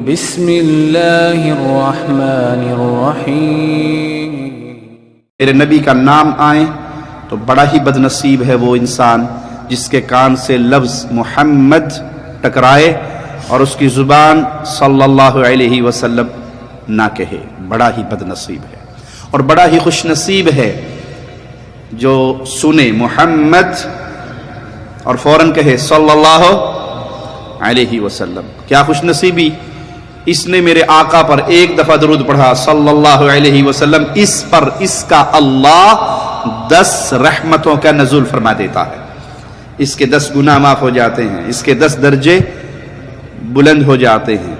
بسم اللہ الرحمن الرحیم۔ میرے نبی کا نام آئے تو بڑا ہی بد نصیب ہے وہ انسان جس کے کان سے لفظ محمد ٹکرائے اور اس کی زبان صلی اللہ علیہ وسلم نہ کہے۔ بڑا ہی بد نصیب ہے، اور بڑا ہی خوش نصیب ہے جو سنے محمد اور فوراً کہے صلی اللہ علیہ وسلم۔ کیا خوش نصیبی! اس نے میرے آقا پر ایک دفعہ درود پڑھا صلی اللہ علیہ وسلم، اس پر اس کا اللہ 10 رحمتوں کا نزول فرما دیتا ہے۔ اس کے 10 گناہ معاف ہو جاتے ہیں، اس کے 10 درجے بلند ہو جاتے ہیں۔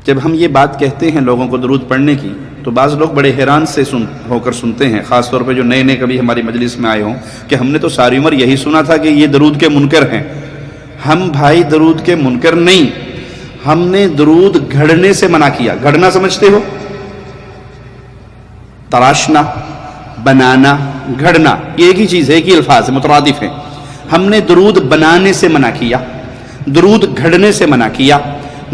جب ہم یہ بات کہتے ہیں لوگوں کو درود پڑھنے کی تو بعض لوگ بڑے حیران سے ہو کر سنتے ہیں، خاص طور پہ جو نئے کبھی ہماری مجلس میں آئے ہوں، کہ ہم نے تو ساری عمر یہی سنا تھا کہ یہ درود کے منکر ہیں۔ ہم بھائی درود کے منکر نہیں، ہم نے درود گھڑنے سے منع کیا۔ گھڑنا سمجھتے ہو؟ تراشنا، بنانا، گھڑنا، یہ ایک ہی چیز ہے، ایک ہی الفاظ مترادف ہیں۔ ہم نے درود بنانے سے منع کیا، درود گھڑنے سے منع کیا،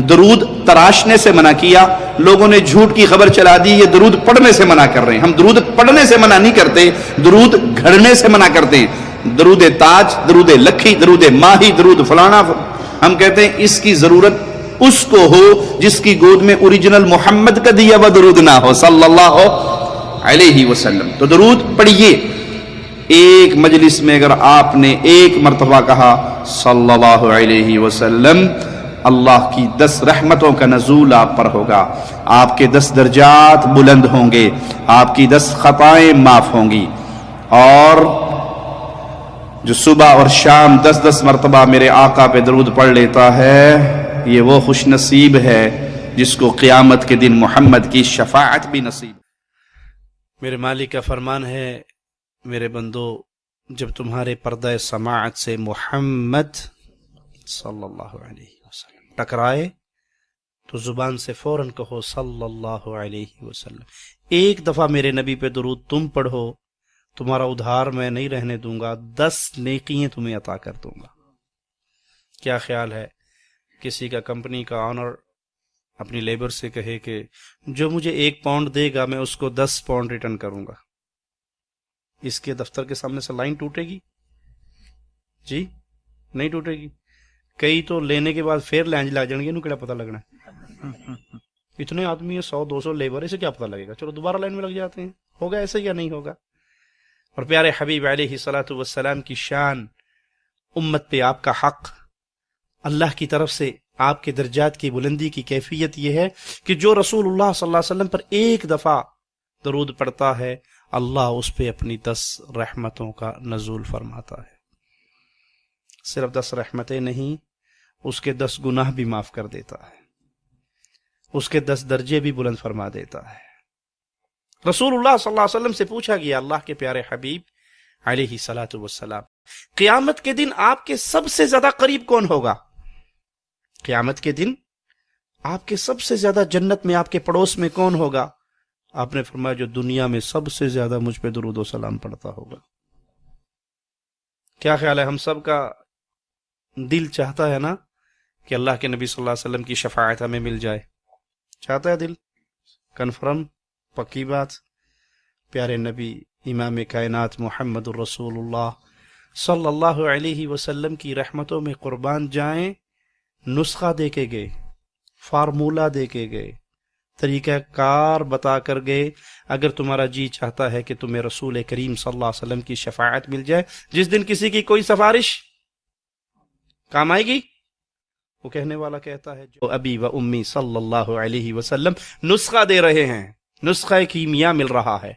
درود تراشنے سے منع کیا۔ لوگوں نے جھوٹ کی خبر چلا دی یہ درود پڑھنے سے منع کر رہے ہیں۔ ہم درود پڑھنے سے منع نہیں کرتے، درود گھڑنے سے منع کرتے ہیں۔ درود تاج، درود لکھی، درود ماہی، درود فلانا، ہم کہتے ہیں اس کی ضرورت اس کو ہو جس کی گود میں اوریجنل محمد کا دیا ہوا درود نہ ہو صلی اللہ علیہ وسلم۔ تو درود پڑھیے۔ ایک مجلس میں اگر آپ نے ایک مرتبہ کہا صلی اللہ علیہ وسلم، اللہ کی 10 رحمتوں کا نزول آپ پر ہوگا، آپ کے 10 درجات بلند ہوں گے، آپ کی 10 خطائیں معاف ہوں گی۔ اور جو صبح اور شام 10 مرتبہ میرے آقا پہ درود پڑھ لیتا ہے، یہ وہ خوش نصیب ہے جس کو قیامت کے دن محمد کی شفاعت بھی نصیب۔ میرے مالک کا فرمان ہے، میرے بندو، جب تمہارے پردہ سماعت سے محمد صلی اللہ علیہ وسلم ٹکرائے تو زبان سے فوراً کہو صلی اللہ علیہ وسلم۔ ایک دفعہ میرے نبی پہ درود تم پڑھو، تمہارا ادھار میں نہیں رہنے دوں گا، 10 نیکیاں تمہیں عطا کر دوں گا۔ کیا خیال ہے کسی کا کمپنی کا آنر اپنی لیبر سے کہے کہ جو مجھے 1 پاؤنڈ دے گا میں اس کو 10 پاؤنڈ ریٹرن کروں گا؟ اس کے دفتر کے سامنے سے لائن ٹوٹے گی؟ جی نہیں ٹوٹے گی۔ کئی تو لینے کے بعد پھر لینج لا جان گے، انہوں کیا پتہ لگنا ہے، اتنے آدمی ہیں، 100-200 لیبر، اسے کیا پتہ لگے گا، چلو دوبارہ لائن میں لگ جاتے ہیں۔ ہوگا ایسے یا نہیں ہوگا؟ اور پیارے حبیب علیہ الصلوۃ والسلام کی شان، امت پہ آپ کا حق، اللہ کی طرف سے آپ کے درجات کی بلندی کی کیفیت یہ ہے کہ جو رسول اللہ صلی اللہ علیہ وسلم پر ایک دفعہ درود پڑتا ہے، اللہ اس پہ اپنی 10 رحمتوں کا نزول فرماتا ہے۔ صرف 10 رحمتیں نہیں، اس کے 10 گناہ بھی معاف کر دیتا ہے، اس کے 10 درجے بھی بلند فرما دیتا ہے۔ رسول اللہ صلی اللہ علیہ وسلم سے پوچھا گیا، اللہ کے پیارے حبیب علیہ الصلوۃ والسلام، قیامت کے دن آپ کے سب سے زیادہ قریب کون ہوگا؟ قیامت کے دن آپ کے سب سے زیادہ جنت میں آپ کے پڑوس میں کون ہوگا؟ آپ نے فرمایا جو دنیا میں سب سے زیادہ مجھ پہ درود و سلام پڑھتا ہوگا۔ کیا خیال ہے، ہم سب کا دل چاہتا ہے نا کہ اللہ کے نبی صلی اللہ علیہ وسلم کی شفاعت ہمیں مل جائے؟ چاہتا ہے دل؟ کنفرم، پکی بات۔ پیارے نبی امام کائنات محمد الرسول اللہ صلی اللہ علیہ وسلم کی رحمتوں میں قربان جائیں، نسخہ دے کے گئے، فارمولہ دے کے گئے، طریقہ کار بتا کر گئے۔ اگر تمہارا جی چاہتا ہے کہ تمہیں رسول کریم صلی اللہ علیہ وسلم کی شفاعت مل جائے، جس دن کسی کی کوئی سفارش کام آئے گی، وہ کہنے والا کہتا ہے جو ابی و امی صلی اللہ علیہ وسلم نسخہ دے رہے ہیں، نسخہ کیمیا مل رہا ہے۔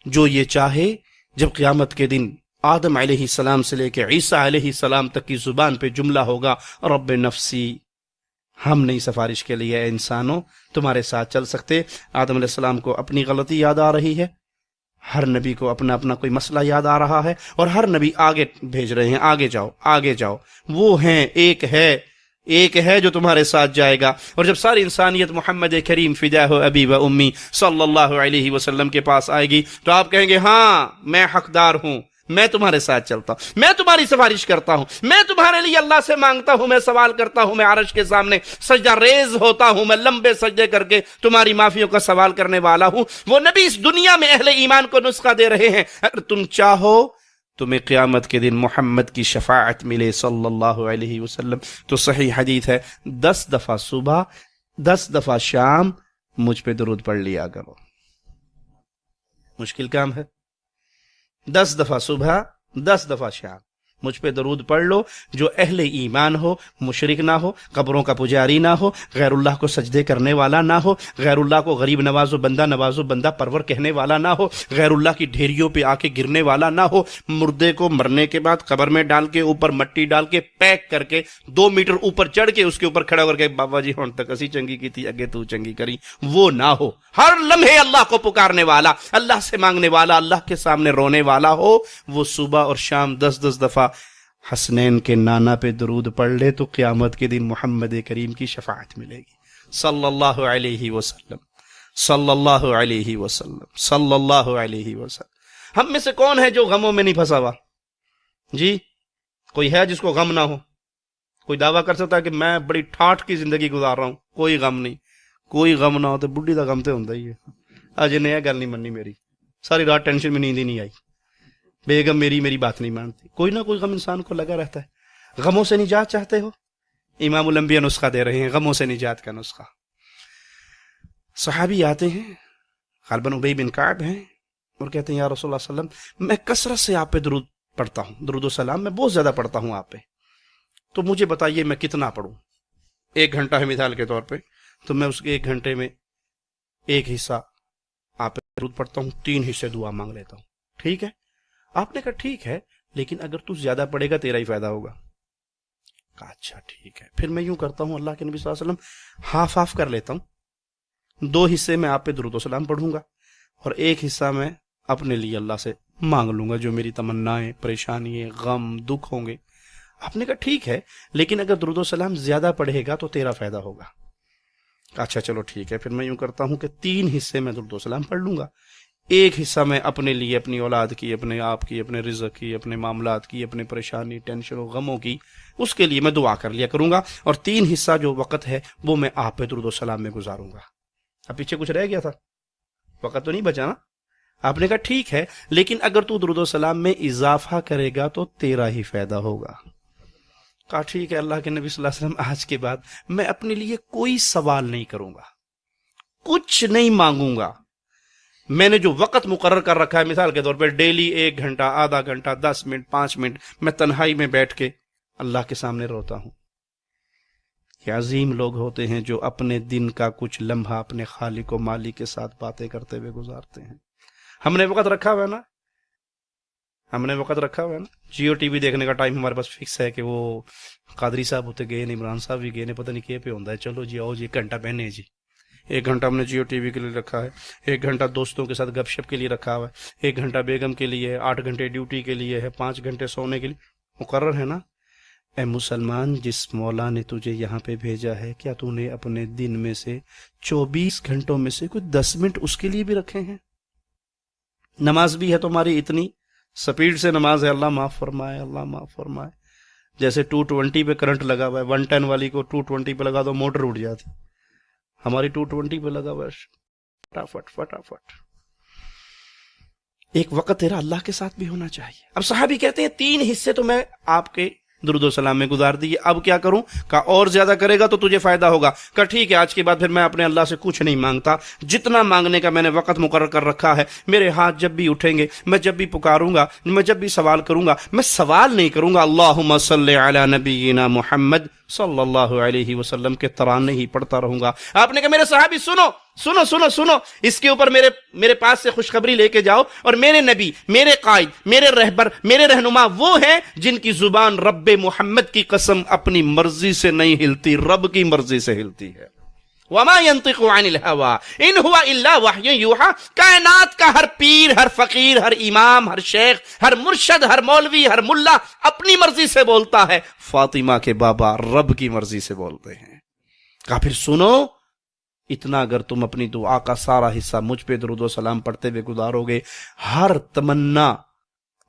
جو یہ چاہے جب قیامت کے دن آدم علیہ السلام سے لے کے عیسیٰ علیہ السلام تک کی زبان پہ جملہ ہوگا، رب نفسی، ہم نہیں سفارش کے لیے اے انسانوں تمہارے ساتھ چل سکتے۔ آدم علیہ السلام کو اپنی غلطی یاد آ رہی ہے، ہر نبی کو اپنا اپنا کوئی مسئلہ یاد آ رہا ہے، اور ہر نبی آگے بھیج رہے ہیں، آگے جاؤ آگے جاؤ، وہ ہیں ایک ہے جو تمہارے ساتھ جائے گا۔ اور جب ساری انسانیت محمد کریم فداہ ابی و امی صلی اللہ علیہ وسلم کے پاس آئے گی تو آپ کہیں گے ہاں میں حقدار ہوں، میں تمہارے ساتھ چلتا ہوں، میں تمہاری سفارش کرتا ہوں، میں تمہارے لیے اللہ سے مانگتا ہوں، میں سوال کرتا ہوں، میں عرش کے سامنے سجدہ ریز ہوتا ہوں، میں لمبے سجدے کر کے تمہاری معافیوں کا سوال کرنے والا ہوں۔ وہ نبی اس دنیا میں اہل ایمان کو نسخہ دے رہے ہیں، اگر تم چاہو تمہیں قیامت کے دن محمد کی شفاعت ملے صلی اللہ علیہ وسلم، تو صحیح حدیث ہے 10 دفعہ صبح 10 دفعہ شام مجھ پہ درود پڑھ لیا کرو۔ مشکل کام ہے، 10 دفعہ صبح 10 دفعہ شام مجھ پہ درود پڑھ لو۔ جو اہل ایمان ہو، مشرک نہ ہو، قبروں کا پجاری نہ ہو، غیر اللہ کو سجدے کرنے والا نہ ہو، غیر اللہ کو غریب نواز و بندہ پرور کہنے والا نہ ہو، غیر اللہ کی ڈھیریوں پہ آ کے گرنے والا نہ ہو، مردے کو مرنے کے بعد قبر میں ڈال کے اوپر مٹی ڈال کے پیک کر کے 2 میٹر اوپر چڑھ کے اس کے اوپر کھڑا کر کے بابا جی ہن تک اسی چنگی کی تھی اگے تو چنگی کری، وہ نہ ہو۔ ہر لمحے اللہ کو پکارنے والا، اللہ سے مانگنے والا، اللہ کے سامنے رونے والا ہو، وہ صبح اور شام 10 دفعہ حسنین کے نانا پہ درود پڑھ لے تو قیامت کے دن محمد کریم کی شفاعت ملے گی صلی اللہ علیہ وسلم، صلی اللہ علیہ وسلم، صلی اللہ علیہ وسلم۔ ہم میں سے کون ہے جو غموں میں نہیں پھنسا ہوا؟ جی کوئی ہے جس کو غم نہ ہو؟ کوئی دعویٰ کر سکتا ہے کہ میں بڑی ٹھاٹھ کی زندگی گزار رہا ہوں، کوئی غم نہیں؟ کوئی غم نہ ہو تو بڈھی دا غم تو ہوندا ہی ہے۔ اج نے یہ گل نہیں مننی میری، ساری رات ٹینشن میں نیند ہی نہیں آئی، بیگم میری بات نہیں مانتی۔ کوئی نہ کوئی غم انسان کو لگا رہتا ہے۔ غموں سے نجات چاہتے ہو؟ امام الانبیاء نسخہ دے رہے ہیں، غموں سے نجات کا نسخہ۔ صحابی آتے ہیں، غالباً ابی بن کعب ہیں، اور کہتے ہیں یا رسول اللہ صلی اللہ علیہ وسلم میں کثرت سے آپ پہ درود پڑھتا ہوں، درود و سلام میں بہت زیادہ پڑھتا ہوں آپ پہ، تو مجھے بتائیے میں کتنا پڑھوں؟ 1 گھنٹہ ہے مثال کے طور پہ، تو میں اس کے 1 گھنٹے میں 1 حصہ آپ پہ درود پڑھتا ہوں، 3 حصے دعا مانگ لیتا ہوں، ٹھیک ہے؟ آپ نے کہا ٹھیک ہے، لیکن اگر تو زیادہ پڑھے گا تیرا ہی فائدہ ہوگا۔ کہا اچھا ٹھیک ہے، پھر میں یوں کرتا ہوں، اللہ کے نبی صلی اللہ علیہ وسلم ہاف کر لیتا ہوں، 2 حصے میں آپ پہ درود و سلام پڑھوں گا اور 1 حصہ میں اپنے لیے اللہ سے مانگ لوں گا جو میری تمنائیں، پریشانیاں، غم، دکھ ہوں گے۔ آپ نے کہا ٹھیک ہے، لیکن اگر درود و سلام زیادہ پڑھے گا تو تیرا فائدہ ہوگا۔ اچھا چلو ٹھیک ہے، پھر میں یوں کرتا ہوں کہ 3 حصے میں درود و سلام پڑھ لوں گا، 1 حصہ میں اپنے لیے، اپنی اولاد کی، اپنے آپ کی، اپنے رزق کی، اپنے معاملات کی، اپنے پریشانی، ٹینشن و غموں کی، اس کے لیے میں دعا کر لیا کروں گا، اور 3 حصہ جو وقت ہے وہ میں آپ پہ درود و سلام میں گزاروں گا۔ اب پیچھے کچھ رہ گیا تھا؟ وقت تو نہیں بچا نا؟ آپ نے کہا ٹھیک ہے، لیکن اگر تو درود و سلام میں اضافہ کرے گا تو تیرا ہی فائدہ ہوگا۔ کہا ٹھیک ہے، اللہ کے نبی صلی اللہ علیہ وسلم آج کے بعد میں اپنے لیے کوئی سوال نہیں کروں گا، کچھ نہیں مانگوں گا۔ میں نے جو وقت مقرر کر رکھا ہے، مثال کے طور پہ ڈیلی 1 گھنٹہ، آدھا گھنٹہ، 10 منٹ، 5 منٹ میں تنہائی میں بیٹھ کے اللہ کے سامنے روتا ہوں۔ یہ عظیم لوگ ہوتے ہیں جو اپنے دن کا کچھ لمحہ اپنے خالق و مالک کے ساتھ باتیں کرتے ہوئے گزارتے ہیں۔ ہم نے وقت رکھا ہوا ہے نا، ہم نے وقت رکھا ہوا ہے نا۔ جیو ٹی وی دیکھنے کا ٹائم ہمارے پاس فکس ہے کہ وہ قادری صاحب ہوتے گئے، عمران صاحب بھی گئے، پتہ نہیں کیا پہ ہوتا ہے، چلو جی آؤ جی 1 گھنٹہ پہنے جی۔ 1 گھنٹہ ہم نے جیو ٹی وی کے لیے رکھا ہے، 1 گھنٹہ دوستوں کے ساتھ گپ شپ کے لیے رکھا ہوا ہے، 1 گھنٹہ بیگم کے لیے ہے، 8 گھنٹے ڈیوٹی کے لیے ہے، 5 گھنٹے سونے کے لیے مقرر ہے نا۔ اے مسلمان، جس مولا نے تجھے یہاں پہ بھیجا ہے، کیا تو نے اپنے دن میں سے 24 گھنٹوں میں سے کچھ 10 منٹ اس کے لیے بھی رکھے ہیں؟ نماز بھی ہے تمہاری اتنی سپیڈ سے نماز ہے، اللہ معاف فرمائے، اللہ معاف فرمائے۔ جیسے 220 پہ کرنٹ لگا ہوا ہے، 110 والی کو 220 پہ لگا دو موٹر اٹھ جاتی، ہماری 220 پہ لگا ہوا ہے، فٹافٹ فٹافٹ۔ ایک وقت تیرا اللہ کے ساتھ بھی ہونا چاہیے۔ اب صحابی کہتے ہیں 3 حصے تو میں آپ کے درود و سلام میں گزار دیے، اب کیا کروں؟ کہا اور زیادہ کرے گا تو تجھے فائدہ ہوگا۔ کہا ٹھیک ہے، آج کے بعد پھر میں اپنے اللہ سے کچھ نہیں مانگتا، جتنا مانگنے کا میں نے وقت مقرر کر رکھا ہے، میرے ہاتھ جب بھی اٹھیں گے، میں جب بھی پکاروں گا، میں جب بھی سوال کروں گا، میں سوال نہیں کروں گا اللہم صلی علی نبینا محمد صلی اللہ علیہ وسلم کے ترانے ہی پڑھتا رہوں گا۔ آپ نے کہا میرے صحابی سنو سنو سنو سنو، اس کے اوپر میرے پاس سے خوشخبری لے کے جاؤ، اور میرے نبی، میرے قائد، میرے رہبر، میرے رہنما وہ ہیں جن کی زبان رب محمد کی قسم اپنی مرضی سے نہیں ہلتی، رب کی مرضی سے ہلتی ہے۔ وما ينطق عن الهوى ان هو الا وحی یوحى۔ کائنات کا ہر پیر، ہر فقیر، ہر امام، ہر شیخ، ہر مرشد، ہر مولوی، ہر ملا اپنی مرضی سے بولتا ہے، فاطمہ کے بابا رب کی مرضی سے بولتے ہیں۔ کہا پھر سنو، اتنا اگر تم اپنی دعا کا سارا حصہ مجھ پہ درود و سلام پڑھتے ہوئے گزارو گے، ہر تمنا